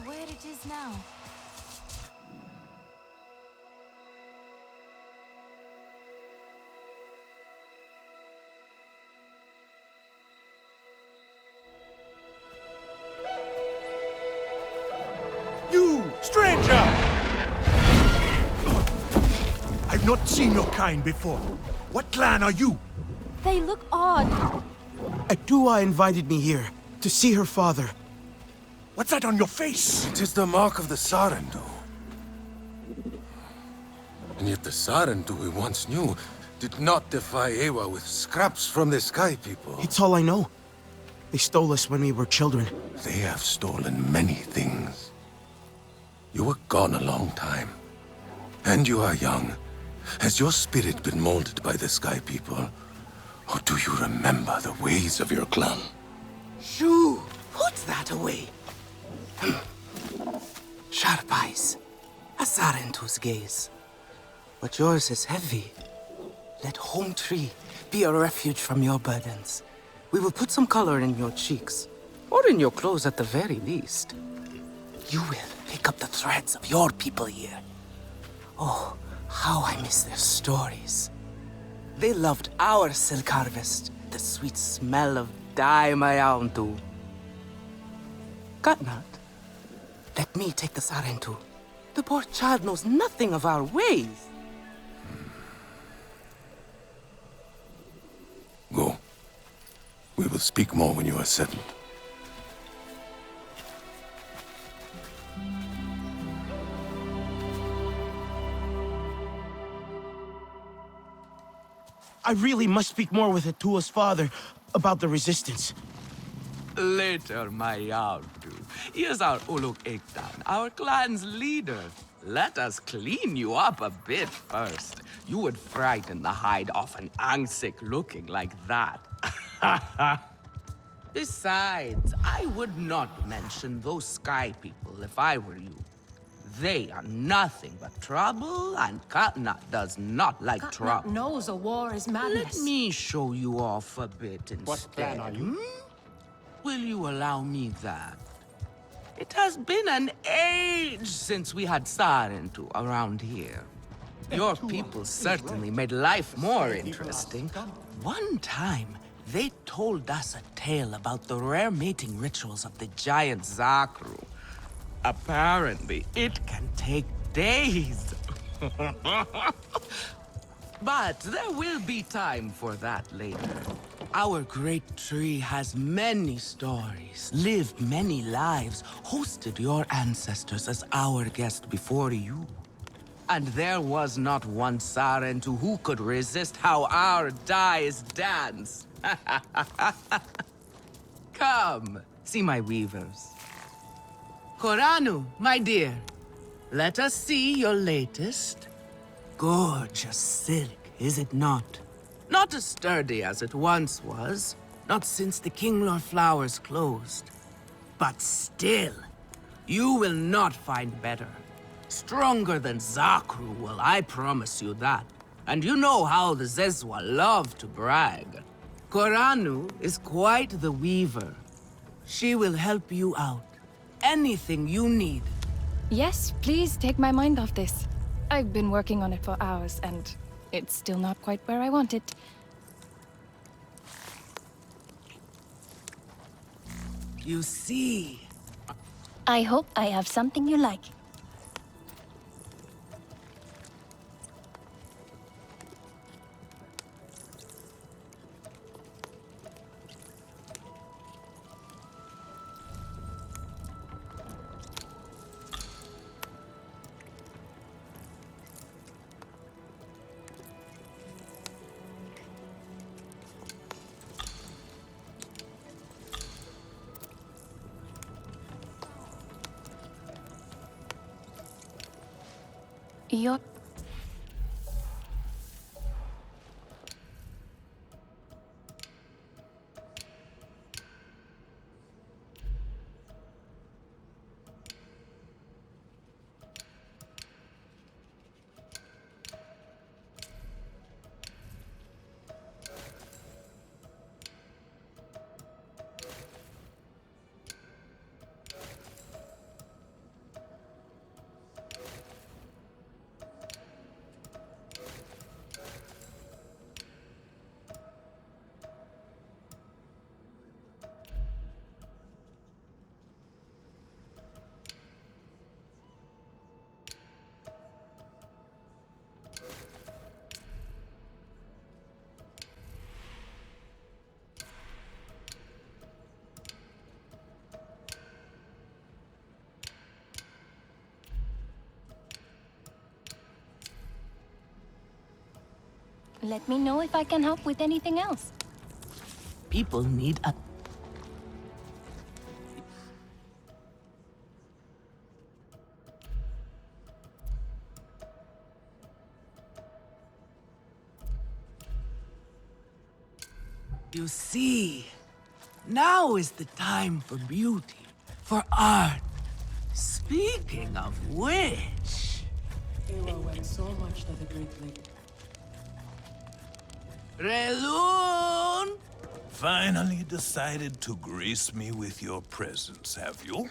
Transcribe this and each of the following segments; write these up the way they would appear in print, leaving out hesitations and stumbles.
where it is now. You, stranger! I've not seen your kind before. What clan are you? They look odd. Adua invited me here to see her father. What's that on your face? It is the mark of the Sarentu. And yet the Sarentu we once knew did not defy Ewa with scraps from the Sky People. It's all I know. They stole us when we were children. They have stolen many things. You were gone a long time. And you are young. Has your spirit been molded by the Sky People? Or do you remember the ways of your clan? Shoo! Put that away. Sharp eyes. A Sarentu's gaze. But yours is heavy. Let Home Tree be a refuge from your burdens. We will put some color in your cheeks. Or in your clothes at the very least. You will pick up the threads of your people here. Oh, how I miss their stories. They loved our silk harvest, the sweet smell of dye mayauntu. Katnat, let me take the Sarentu. The poor child knows nothing of our ways. Go. We will speak more when you are settled. I really must speak more with Atua's father about the resistance. Later, Mayautu. Here's our Uluk Ektan, our clan's leader. Let us clean you up a bit first. You would frighten the hide off an Angsik looking like that. Besides, I would not mention those Sky People if I were you. They are nothing but trouble, and Katnat does not like Katnat trouble. knows a war is madness. Let me show you off a bit instead. What clan are you? Will you allow me that? It has been an age since we had Sarentu around here. Your people certainly made life more interesting. One time, they told us a tale about the rare mating rituals of the giant Zakru. Apparently, it can take days. But there will be time for that later. Our great tree has many stories, lived many lives, hosted your ancestors as our guest before you. And there was not one Sarentu who could resist how our dyes dance. Come, see my weavers. Koranu, my dear, let us see your latest. Gorgeous silk, is it not? Not as sturdy as it once was, not since the Kinglor flowers closed. But still, you will not find better. Stronger than Zakru will, I promise you that. And you know how the Zezwa love to brag. Koranu is quite the weaver. She will help you out. Anything you need. Yes, please take my mind off this. I've been working on it for hours, and it's still not quite where I want it. You see. I hope I have something you like. You're... Let me know if I can help with anything else. People need a... You see, now is the time for beauty, for art. Speaking of which... Hero went so much to the Great Lake. Relun! Finally decided to grace me with your presence, have you?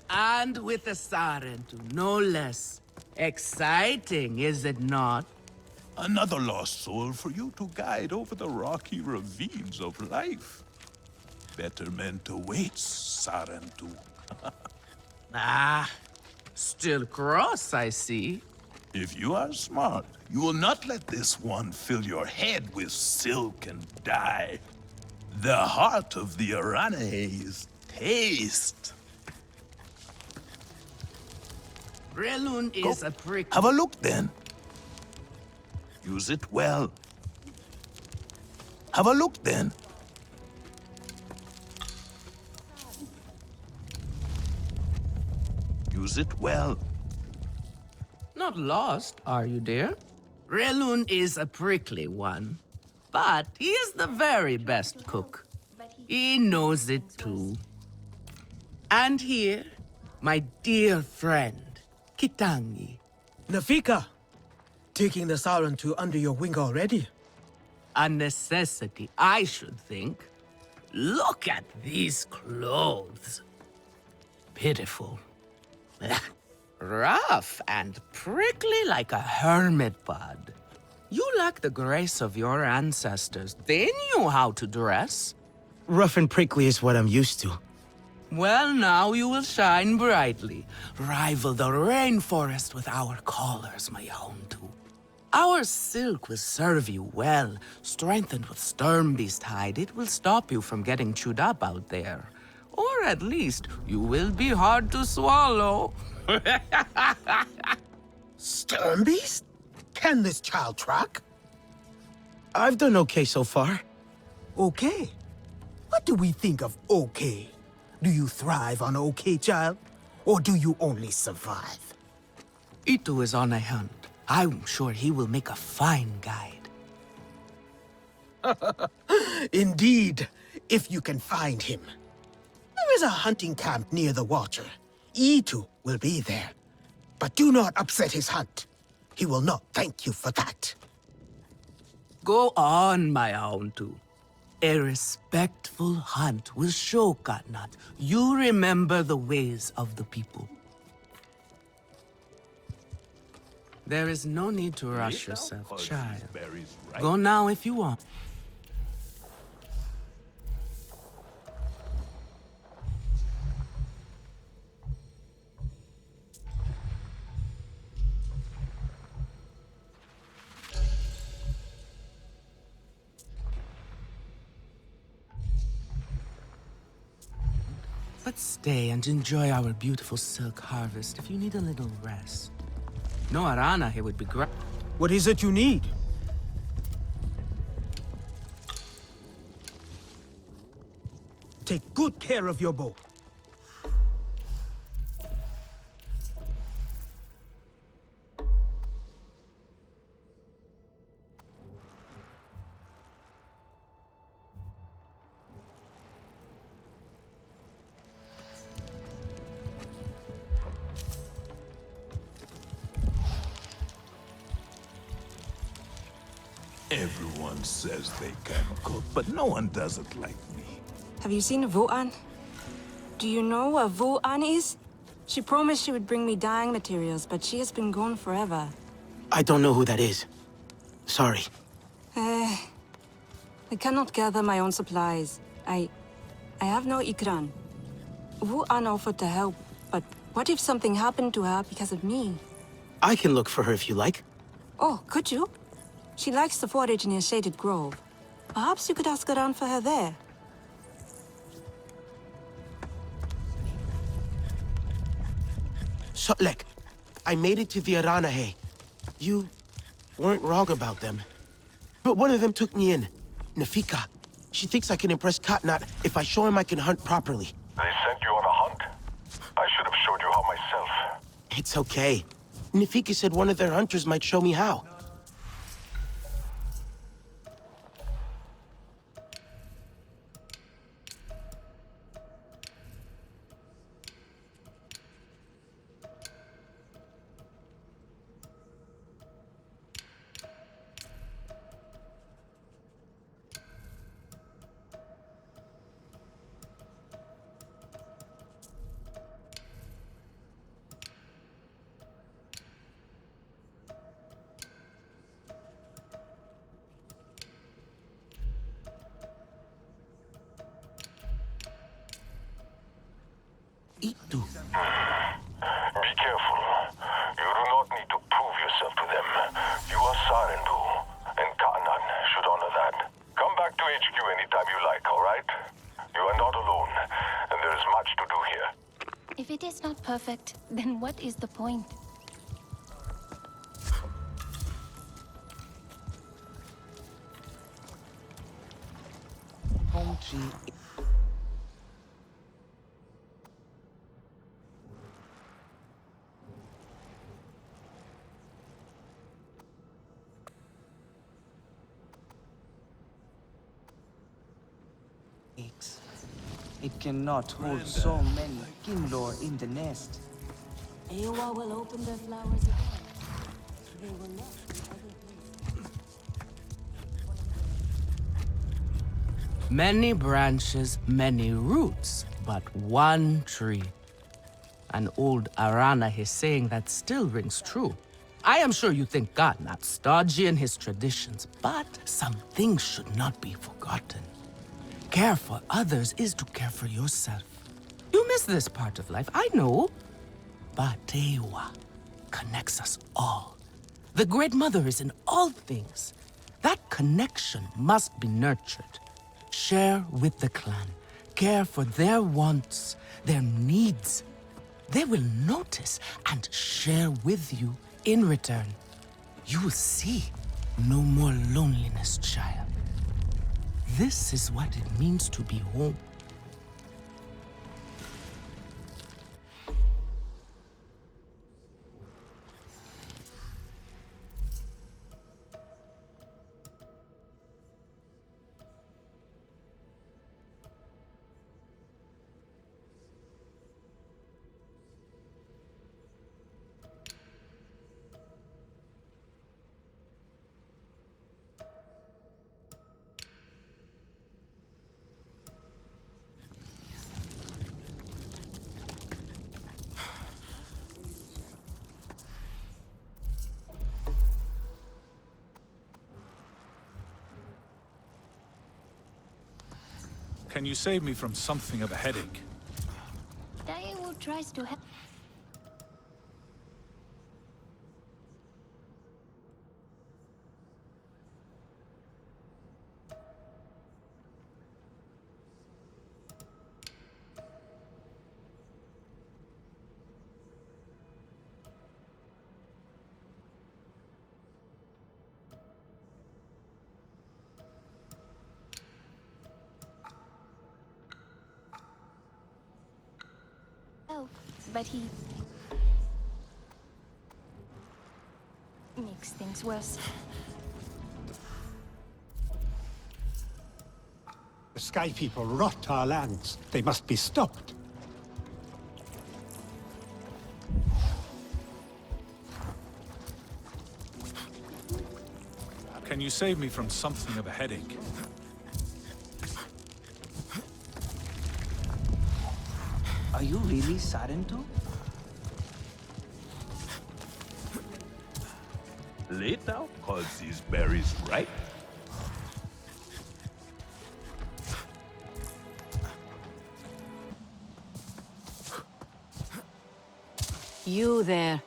And with a Sarentu, no less. Exciting, is it not? Another lost soul for you to guide over the rocky ravines of life. Betterment awaits, Sarentu. Ah, still cross, I see. If you are smart, you will not let this one fill your head with silk and dye. The heart of the Aranahe is taste. Relun is a prick. Have a look then. Use it well. Have a look then. Use it well. Not lost, are you, dear? Relun is a prickly one, but he is the very best cook. He knows it too. And here, my dear friend, Kitangi. Nafika! Taking the Sarentu under your wing already? A necessity, I should think. Look at these clothes. Pitiful. Rough and prickly like a hermit bud. You lack the grace of your ancestors. They knew how to dress. Rough and prickly is what I'm used to. Well, now you will shine brightly. Rival the rainforest with our collars, my Houndu. Our silk will serve you well. Strengthened with Sternbeast hide, it will stop you from getting chewed up out there. Or at least, you will be hard to swallow. Sternbeast? Can this child track? I've done okay so far. Okay? What do we think of okay? Do you thrive on okay, child? Or do you only survive? Itu is on a hunt. I'm sure he will make a fine guide. Indeed, if you can find him. There is a hunting camp near the Watcher. Itu will be there. But do not upset his hunt. He will not thank you for that. Go on, my Houndu. A respectful hunt will show Katnat you remember the ways of the people. There is no need to rush yourself, child. Go now if you want. But stay and enjoy our beautiful silk harvest if you need a little rest. No Arana here would be great. What is it you need? Take good care of your bow. Everyone says they can cook, but no one does it like me. Have you seen Vuan? Do you know what Vuan is? She promised she would bring me dyeing materials, but she has been gone forever. I don't know who that is. Sorry. I cannot gather my own supplies. I have no ikran. Vuan offered to help, but what if something happened to her because of me? I can look for her if you like. Oh, could you? She likes to forage near Shaded Grove. Perhaps you could ask around for her there. Sotlek, I made it to the Aranahe. You weren't wrong about them. but one of them took me in. Nafika. She thinks I can impress Katnat if I show him I can hunt properly. They sent you on a hunt? I should have showed you how myself. It's okay. Nafika said one of their hunters might show me how. Itu. Be careful. You do not need to prove yourself to them. You are Sarentu, and Kanan should honor that. Come back to HQ anytime you like, all right? You are not alone, and there is much to do here. If it is not perfect, then what is the point? Home tree. It cannot hold so many Kindor in the nest. Ewa will open their flowers again. They will not be other places. Many branches, many roots, but one tree. An old Arana is saying that still rings true. I am sure you think God not stodgy in his traditions, but some things should not be forgotten. Care for others is to care for yourself. You miss this part of life, I know. But Ewa connects us all. The Great Mother is in all things. That connection must be nurtured. Share with the clan. Care for their wants, their needs. They will notice and share with you in return. You will see no more loneliness, child. This is what it means to be home. Can you save me from something of a headache? Daewoo tries to help. But he makes things worse. The Sky People rot our lands. They must be stopped. Can you save me from something of a headache? Are you really Sarentu? Later, calls these berries ripe. You there.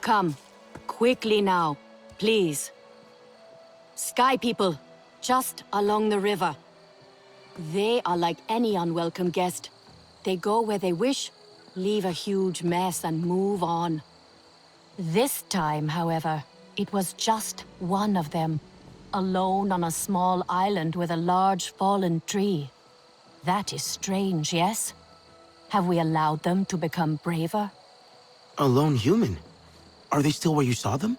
Come. Quickly now. Please. Sky people. Just along the river. They are like any unwelcome guest. They go where they wish, leave a huge mess and move on. This time, however, it was just one of them. alone on a small island with a large fallen tree. That is strange, yes? Have we allowed them to become braver? A lone human? Are they still where you saw them?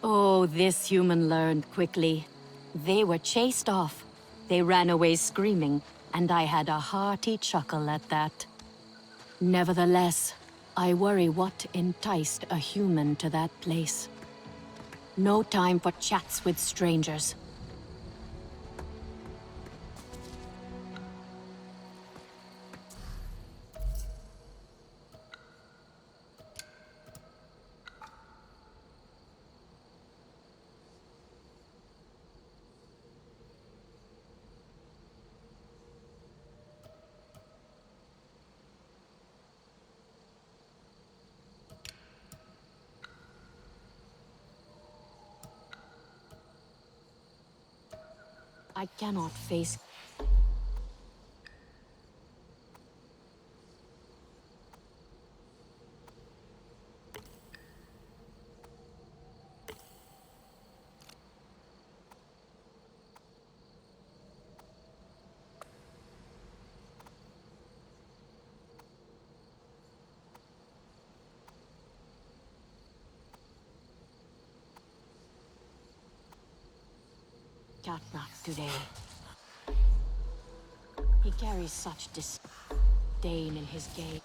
Oh, this human learned quickly. They were chased off. They ran away screaming, and I had a hearty chuckle at that. Nevertheless, I worry what enticed a human to that place. No time for chats with strangers. I cannot face... Katnak today. He carries such disdain in his gaze.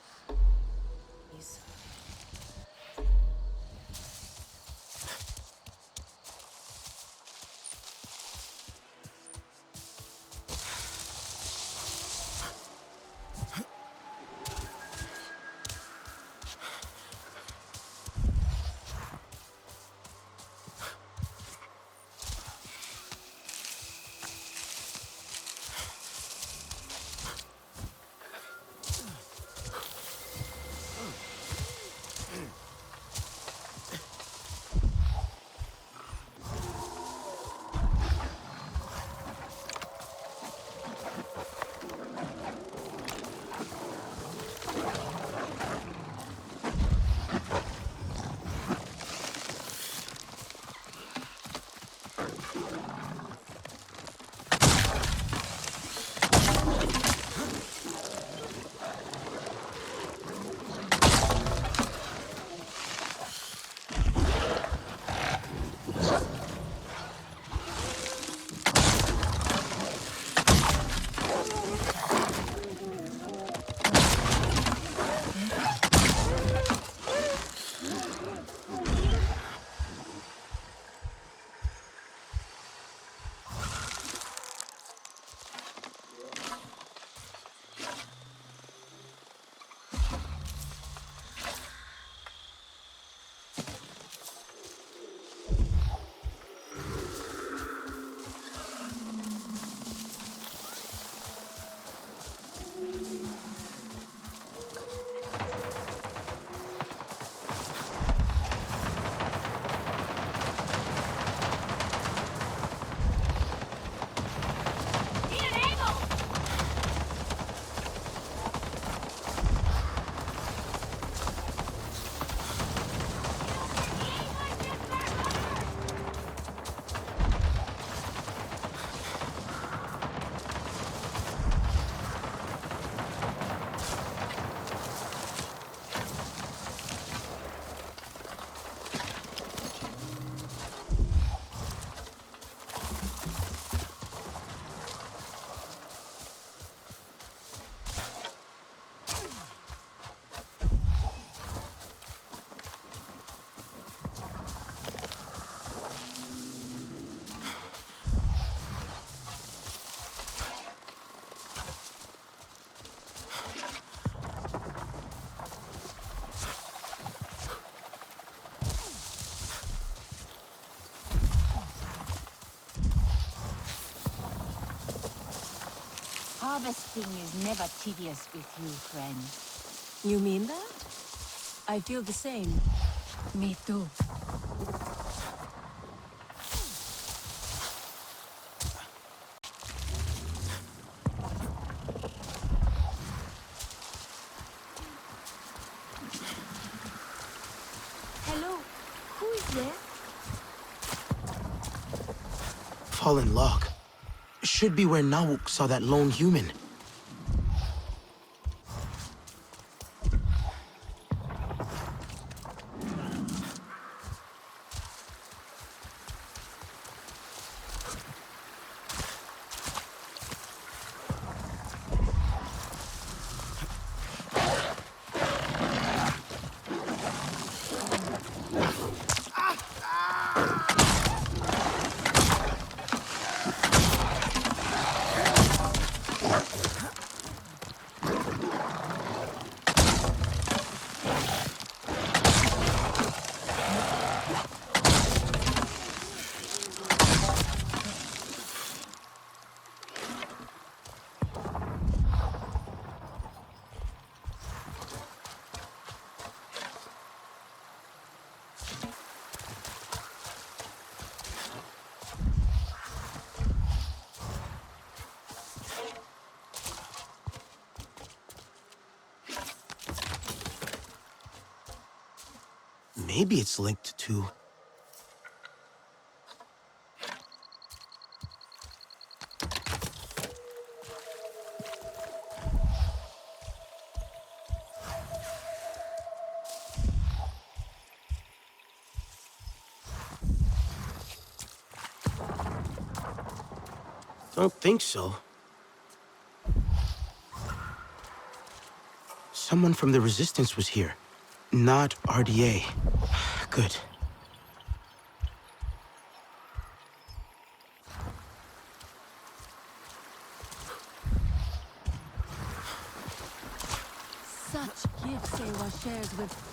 Harvesting is never tedious with you, friend. You mean that? I feel the same. Me too. Hello, who is there? fallen log. Should be where Nawuk saw that lone human. Maybe it's linked to... Don't think so. Someone from the Resistance was here. Not RDA. Good. Such gifts Ewa shares with...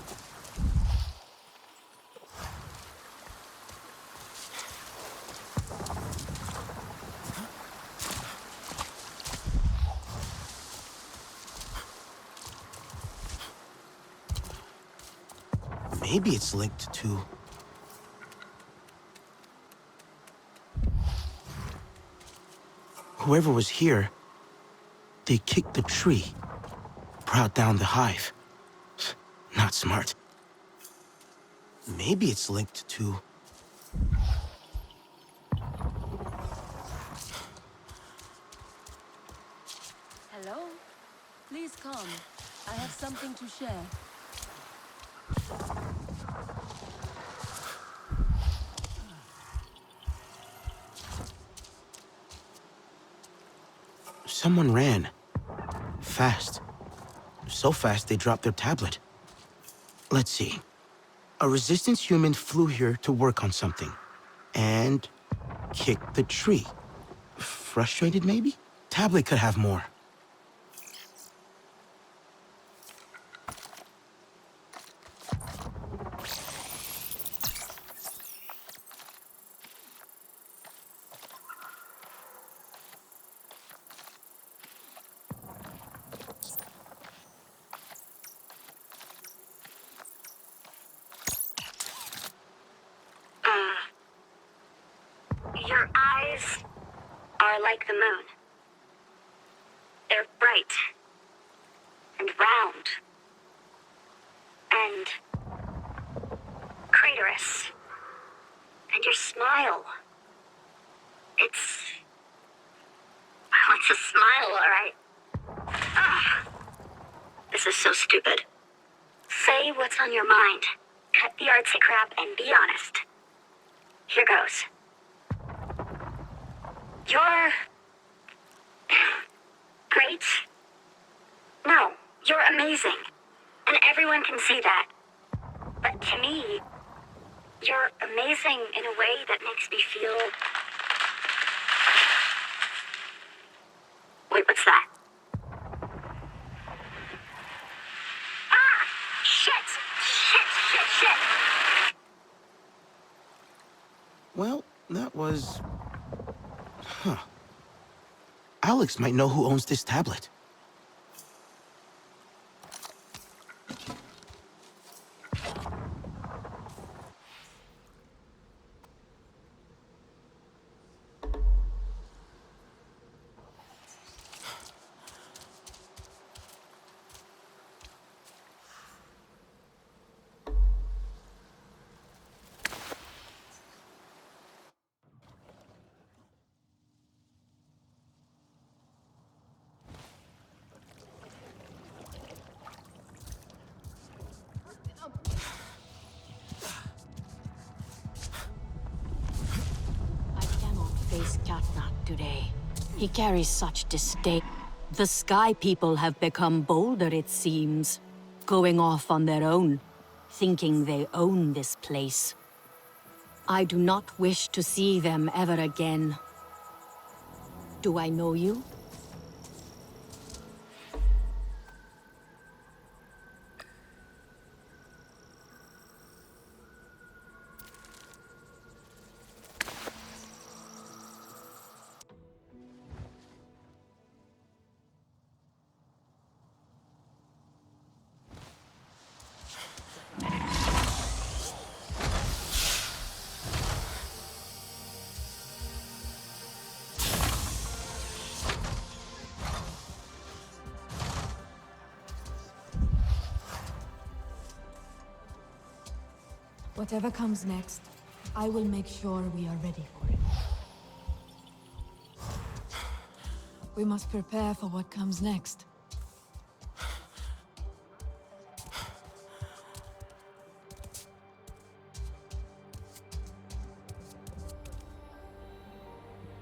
Maybe it's linked to... Whoever was here, they kicked the tree, brought down the hive. Not smart. Maybe it's linked to... Hello? Please come. I have something to share. Someone ran. Fast. So fast they dropped their tablet. Let's see. A Resistance human flew here to work on something. And kicked the tree. Frustrated, maybe? Tablet could have more. Your eyes are like the moon. They're bright and round and craterous. And your smile, it's a smile, all right? Ah, this is so stupid. Say what's on your mind. Cut the artsy crap and be honest. Here goes. You're... great? No, you're amazing. And everyone can see that. But to me, you're amazing in a way that makes me feel... Wait, what's that? Ah! Shit! Shit! Well, that was... Huh. Alex might know who owns this tablet. Not today. He carries such disdain. The Sky People have become bolder, it seems. Going off on their own, thinking they own this place. I do not wish to see them ever again. Do I know you? Whatever comes next, I will make sure we are ready for it. We must prepare for what comes next.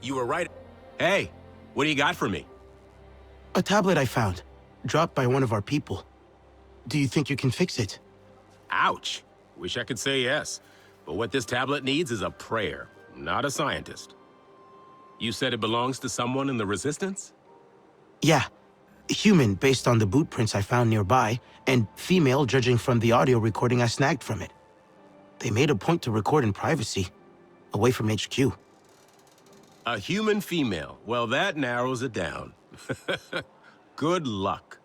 You were right. Hey, what do you got for me? A tablet I found, dropped by one of our people. Do you think you can fix it? Ouch. Wish I could say yes. But what this tablet needs is a prayer, not a scientist. You said it belongs to someone in the Resistance? Yeah. Human, based on the boot prints I found nearby, and female, judging from the audio recording I snagged from it. They made a point to record in privacy, away from HQ. A human female. Well, that narrows it down. Good luck.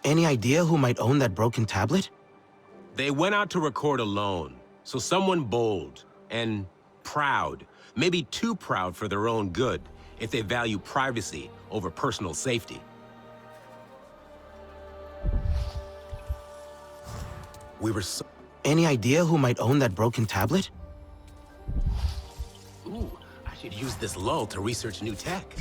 Any idea who might own that broken tablet? They went out to record alone, so someone bold and proud. Maybe too proud for their own good, if they value privacy over personal safety. We were so... Any idea who might own that broken tablet? Ooh, I should use this lull to research new tech.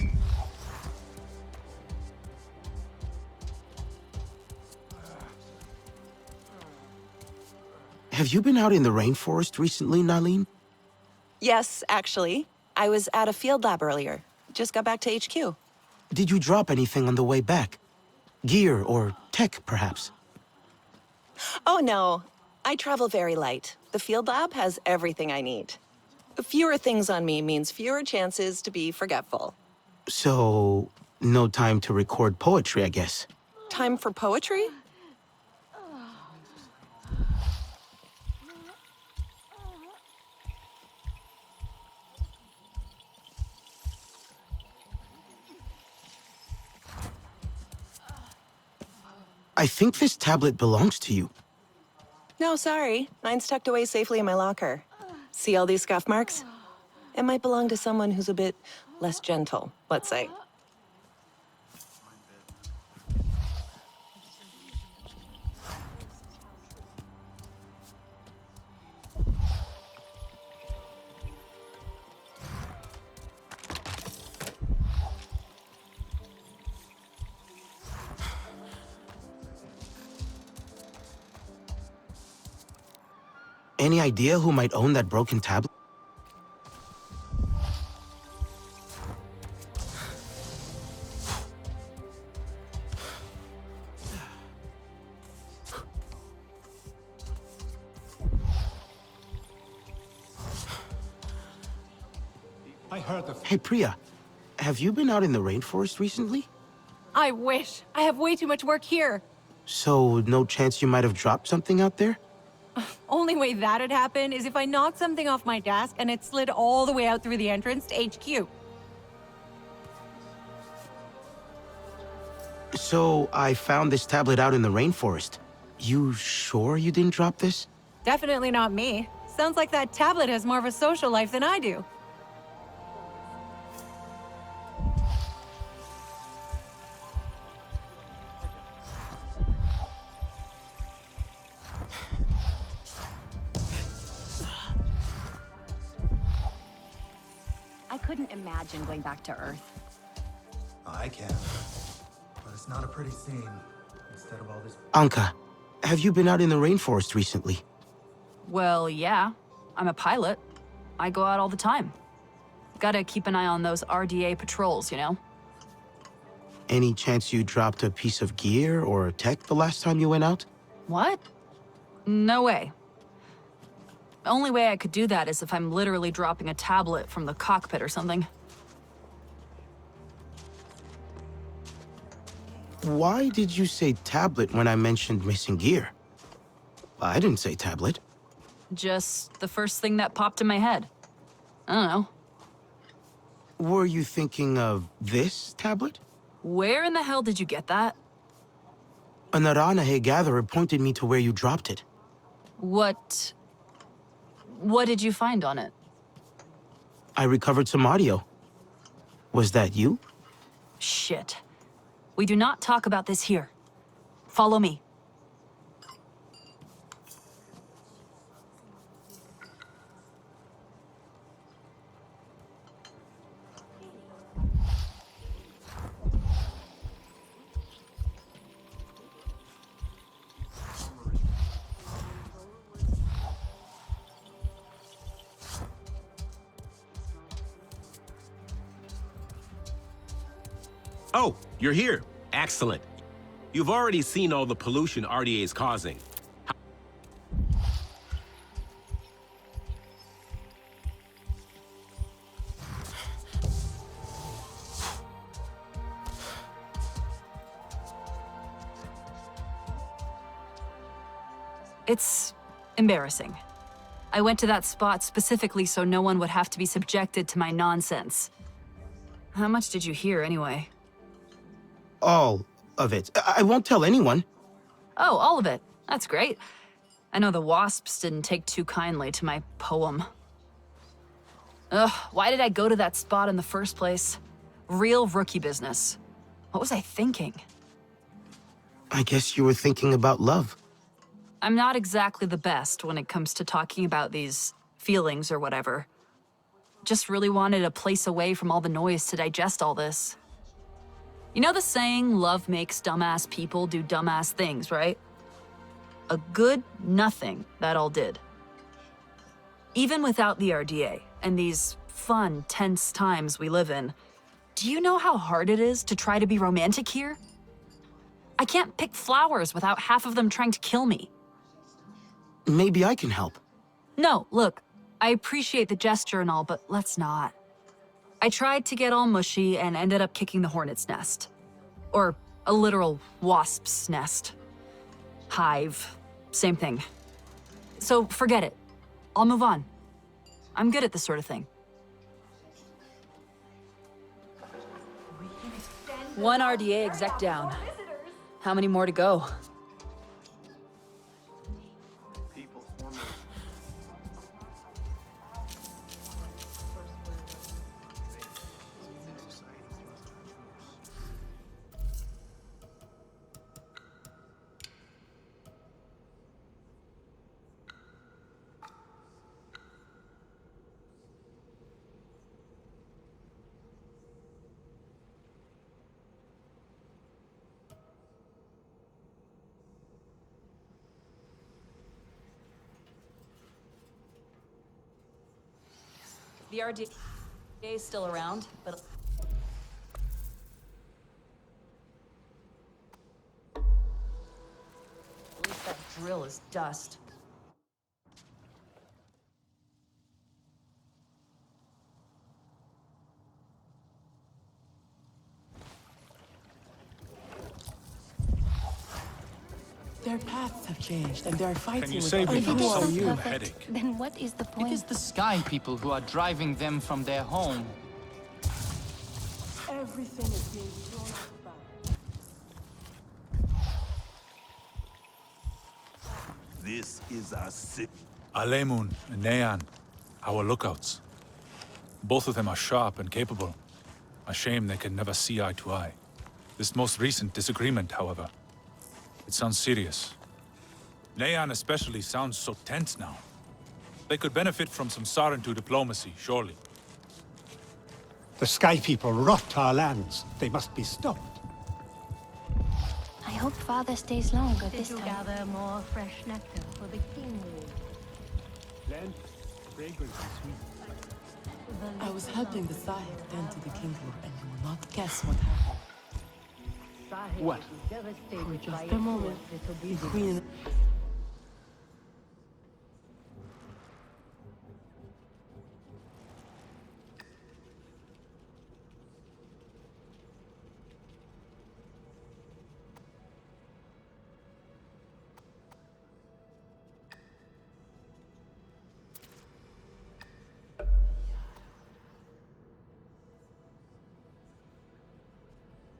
Have you been out in the rainforest recently, Nalin? Yes, actually. I was at a field lab earlier. Just got back to HQ. Did you drop anything on the way back? Gear or tech, perhaps? Oh, no. I travel very light. The field lab has everything I need. Fewer things on me means fewer chances to be forgetful. So, no time to record poetry, I guess. Time for poetry? I think this tablet belongs to you. No, sorry. Mine's tucked away safely in my locker. See all these scuff marks? It might belong to someone who's a bit less gentle, let's say. Any idea who might own that broken tablet? I heard the... Hey, Priya, have you been out in the rainforest recently? I wish. I have way too much work here. So, no chance you might have dropped something out there? Only way that'd happen is if I knocked something off my desk and it slid all the way out through the entrance to HQ. So, I found this tablet out in the rainforest. You sure you didn't drop this? Definitely not me. Sounds like that tablet has more of a social life than I do. I couldn't imagine going back to Earth. I can. But it's not a pretty scene. Instead of all this... Anka, have you been out in the rainforest recently? Well, yeah. I'm a pilot. I go out all the time. Gotta keep an eye on those RDA patrols, you know? Any chance you dropped a piece of gear or tech the last time you went out? What? No way. The only way I could do that is if I'm literally dropping a tablet from the cockpit or something. Why did you say tablet when I mentioned missing gear? I didn't say tablet. Just the first thing that popped in my head. I don't know. Were you thinking of this tablet? Where in the hell did you get that? An Aranahe gatherer pointed me to where you dropped it. What did you find on it? I recovered some audio. Was that you? Shit. We do not talk about this here. Follow me. Oh, you're here. Excellent. You've already seen all the pollution RDA is causing. It's embarrassing. I went to that spot specifically so no one would have to be subjected to my nonsense. How much did you hear, anyway? All of it. I won't tell anyone. Oh, all of it. That's great. I know the wasps didn't take too kindly to my poem. Ugh, why did I go to that spot in the first place? Real rookie business. What was I thinking? I guess you were thinking about love. I'm not exactly the best when it comes to talking about these feelings or whatever. Just really wanted a place away from all the noise to digest all this. You know the saying, love makes dumbass people do dumbass things, right? A good nothing that all did. Even without the RDA and these fun, tense times we live in, do you know how hard it is to try to be romantic here? I can't pick flowers without half of them trying to kill me. Maybe I can help. No, look, I appreciate the gesture and all, but let's not. I tried to get all mushy and ended up kicking the hornet's nest. Or a literal wasp's nest. Hive, same thing. So forget it. I'll move on. I'm good at this sort of thing. One RDA exec down. How many more to go? The RDA is still around, but... At least that drill is dust. Their paths have changed, and they're fighting Can you with save me us. from If it's some so new perfect, headache? then what is the point? It is the Sky People who are driving them from their home. Everything is being thrown out of bounds. This is our city. Alemun and Nean, our lookouts. Both of them are sharp and capable. A shame they can never see eye to eye. This most recent disagreement, however, it sounds serious. Nean especially sounds so tense now. They could benefit from some Sarentu diplomacy, surely. The Sky People rot our lands. They must be stopped. I hope Father stays longer this Did you time. gather more fresh nectar for the king? Land, fragrant and sweet. I was helping the Sahib tend to the kingdom, and you will not guess what happened. What? For just a moment, the queen...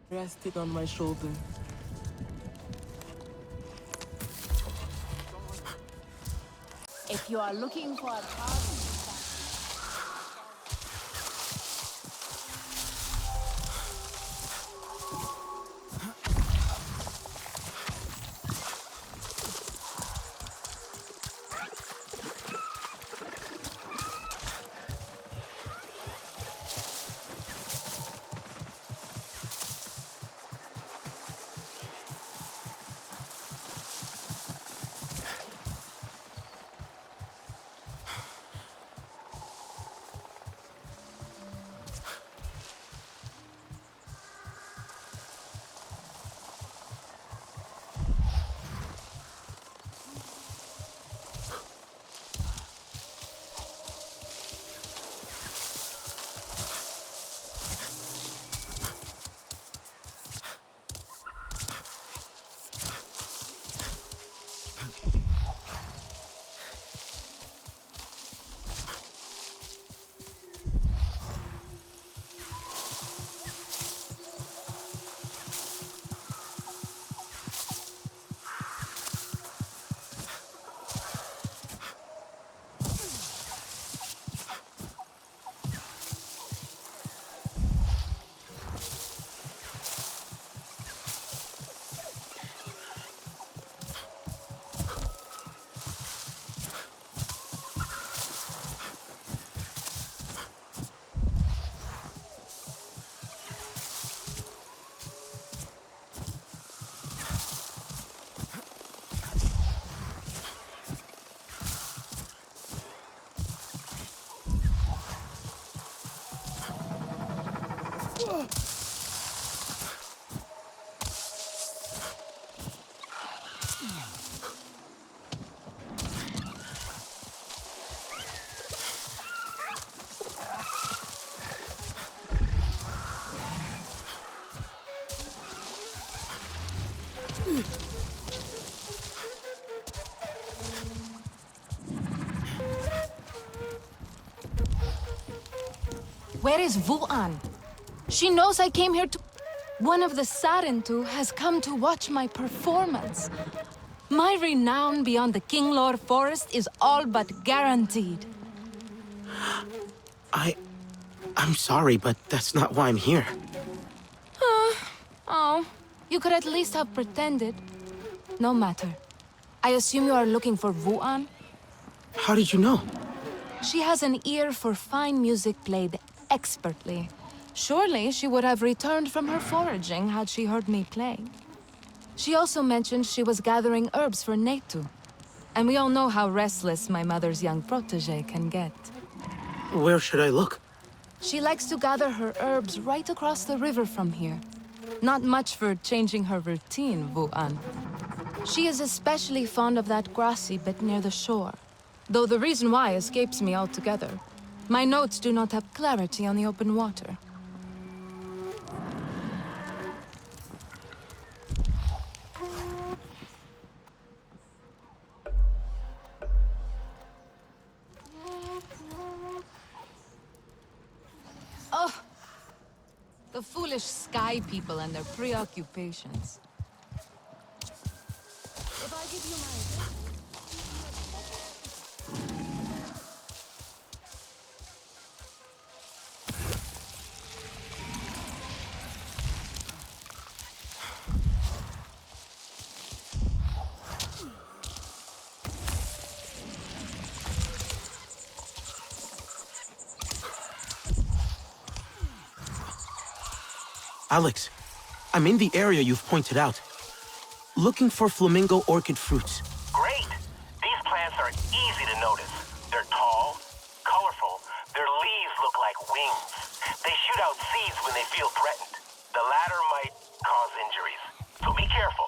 rested on my shoulder. If you are looking for a party, Where is Vuan? She knows I came here to... One of the Sarentu has come to watch my performance. My renown beyond the Kinglor Forest is all but guaranteed. I'm sorry, but that's not why I'm here. Oh, you could at least have pretended. No matter. I assume you are looking for Vuan? How did you know? She has an ear for fine music played expertly. Surely she would have returned from her foraging had she heard me play. She also mentioned she was gathering herbs for Netu. And we all know how restless my mother's young protege can get. Where should I look? She likes to gather her herbs right across the river from here. Not much for changing her routine, Vuan. She is especially fond of that grassy bit near the shore. Though the reason why escapes me altogether. My notes do not have clarity on the open water. Oh! The foolish Sky People and their preoccupations. If I give you my... Alex, I'm in the area you've pointed out. Looking for flamingo orchid fruits. Great! These plants are easy to notice. They're tall, colorful, their leaves look like wings. They shoot out seeds when they feel threatened. The latter might cause injuries, so be careful.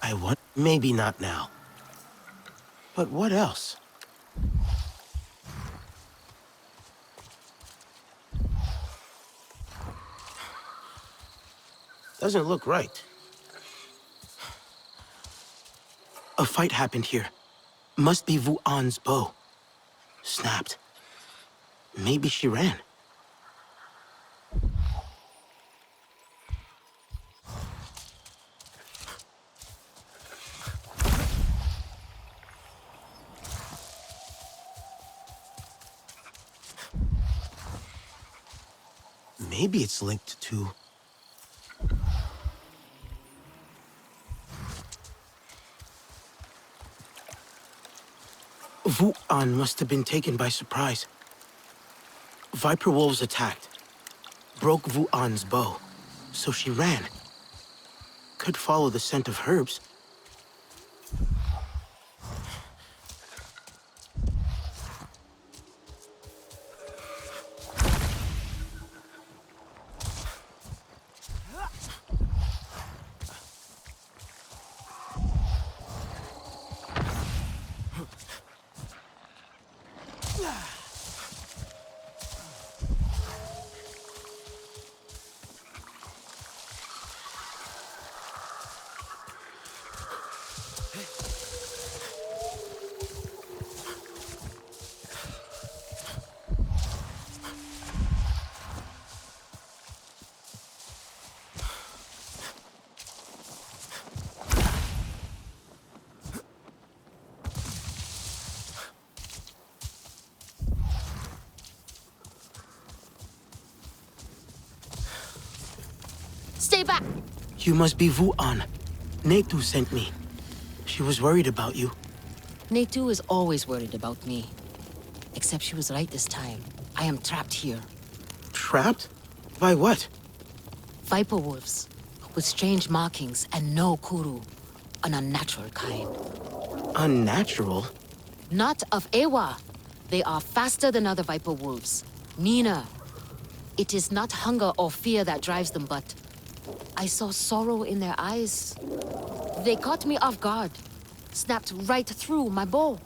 I want... Maybe not now. But what else? Doesn't look right. A fight happened here. Must be Vu An's bow. Snapped. Maybe she ran. Maybe it's linked to... Vu An must have been taken by surprise. Viper wolves attacked. Broke Vu An's bow, so she ran. Could follow the scent of herbs. Stay back! You must be Vu An. Netu sent me. She was worried about you. Netu is always worried about me. Except she was right this time. I am trapped here. Trapped? By what? Viper wolves, with strange markings and no kuru. An unnatural kind. Unnatural? Not of Ewa. They are faster than other viper wolves. Meaner. It is not hunger or fear that drives them, but... I saw sorrow in their eyes. They caught me off guard. Snapped right through my bow.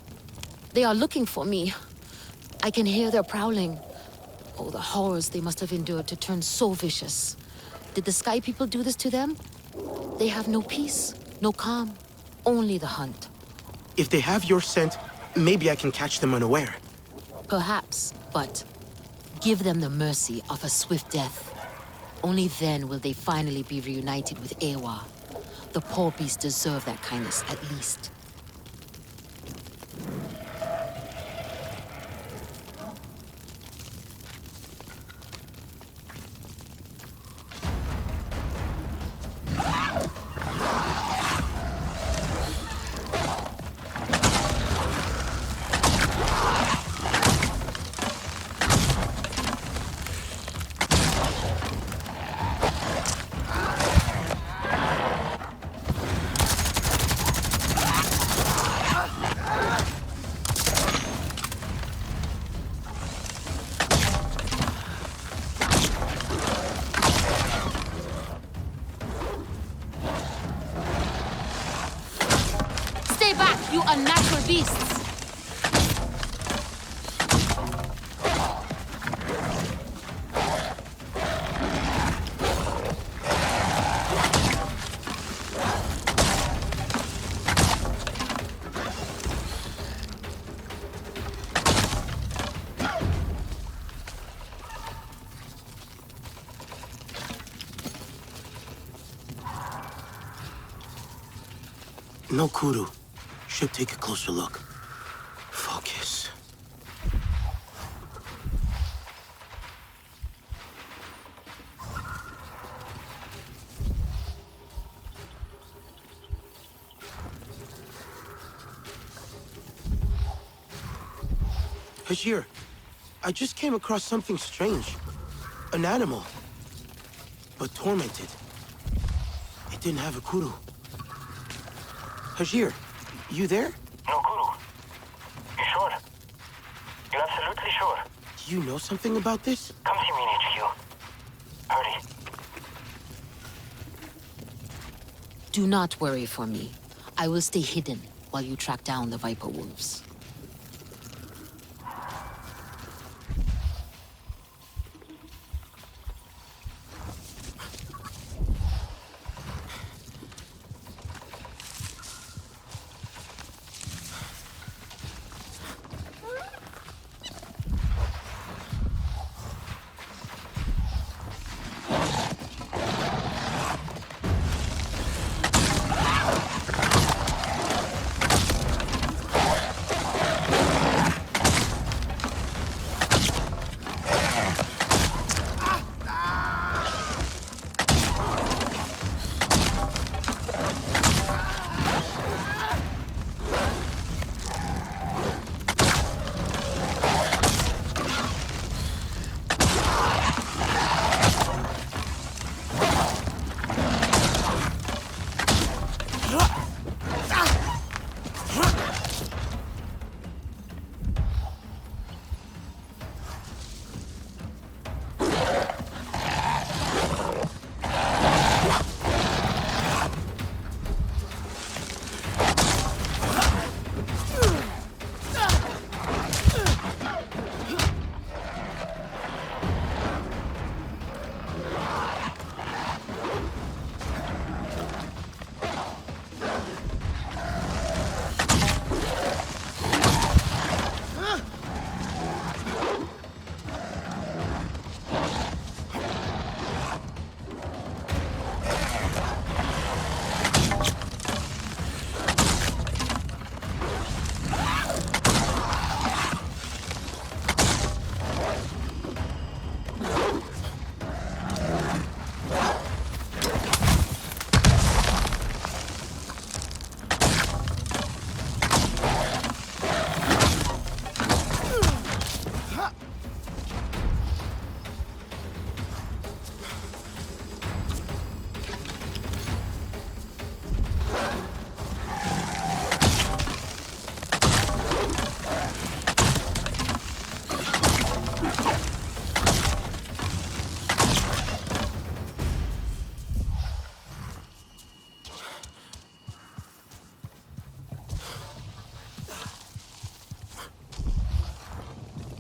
They are looking for me. I can hear their prowling. Oh, the horrors they must have endured to turn so vicious. Did the Sky People do this to them? They have no peace, no calm, only the hunt. If they have your scent, maybe I can catch them unaware. Perhaps, but give them the mercy of a swift death. Only then will they finally be reunited with Ewa. The poor beasts deserve that kindness, at least. You unnatural beasts! No kudu. Should take a closer look. Focus. Hajir, I just came across something strange. An animal. But tormented. It didn't have a kuru. Hajir, you there? No guru. You sure? You're absolutely sure? Do you know something about this? Come see me in HQ. Hurry. Do not worry for me. I will stay hidden while you track down the Viper Wolves.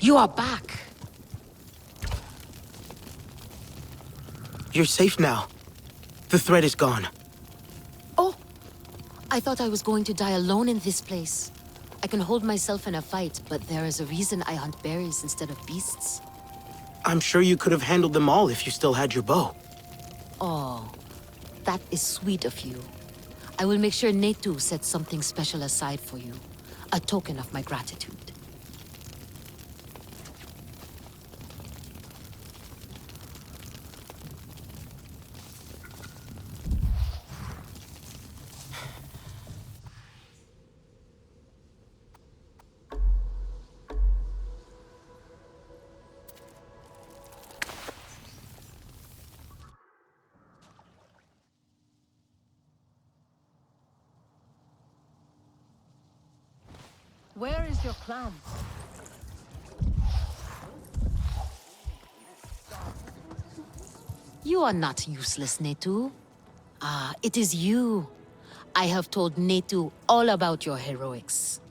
You are back. You're safe now. The threat is gone. Oh, I thought I was going to die alone in this place. I can hold myself in a fight, but there is a reason I hunt berries instead of beasts. I'm sure you could have handled them all if you still had your bow. Oh, that is sweet of you. I will make sure Netu sets something special aside for you. A token of my gratitude. Where is your clan? You are not useless, Netu. Ah, it is you. I have told Netu all about your heroics.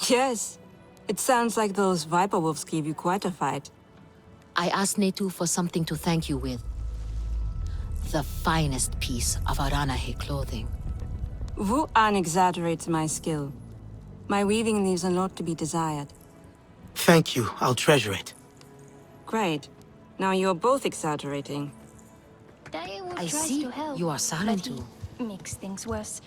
Yes. It sounds like those Viper Wolves gave you quite a fight. I asked Netu for something to thank you with. The finest piece of Aranahe clothing. Wu An exaggerates my skill. My weaving leaves a lot to be desired. Thank you. I'll treasure it. Great. Now you're both exaggerating. Dae will I tries see. to help, You are but Sarentu. he makes things worse.